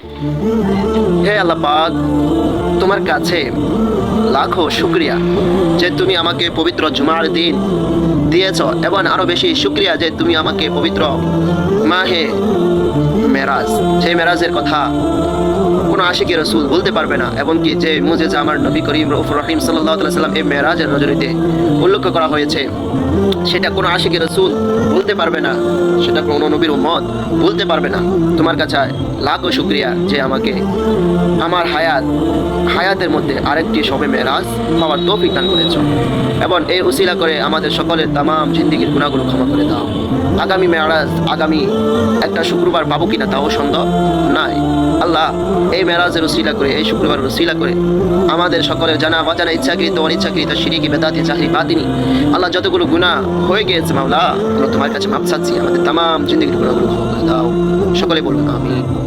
হে আল্লাহ পাক, তোমার কাছে লাখো শুকরিয়া যে তুমি আমাকে পবিত্র জুমার দিন দিয়েছ, এবং আরো বেশি শুকরিয়া যে তুমি আমাকে পবিত্র মাহে মেরাজ, সেই মেরাজের কথা কোনো আশিকি রসুল বলতে পারবে না, এবং কি যে মুজেজা আমার নবী করিম রউফুর রহিম সাল্লাল্লাহু আলাইহি সাল্লাম এই মেরাজের রজনীতে উল্লেখ করা হয়েছে, সেটা কোনো আশিকি রসুল বলতে পারবে না, সেটা কোনো নবীর উম্মত বলতে পারবে না। তোমার কাছে লাখো শুকরিয়া যে আমাকে আমার হায়াতের মধ্যে আরেকটি শবে মেরাজ পাওয়ার তৌফিক দান করেছ, এবং এই উসিলা করে আমাদের সকলের তামাম জিন্দেগীর গুনাহগুলো ক্ষমা করে দাও। আগামী মেরাজ আগামী একটা শুক্রবার পাবো কিনা তাও সন্দেহ নাই। আল্লাহ, এই মেরাজের উসিলা করে, এই শুক্রবারের উসিলা করে আমাদের সকলের জানা অজানা ইচ্ছাকৃত অনিচ্ছাকৃত শিরকি বেদাতি জাহরি বাতিনি আল্লাহ যতগুলো গুনাহ হয়ে গিয়েছে মাওলা, আমরা তোমার কাছে মাপ চাচ্ছি, আমাদের তামাম জিন্দেগীর গুনাহগুলো ক্ষমা করে দাও। সকলে বলুন আমিন।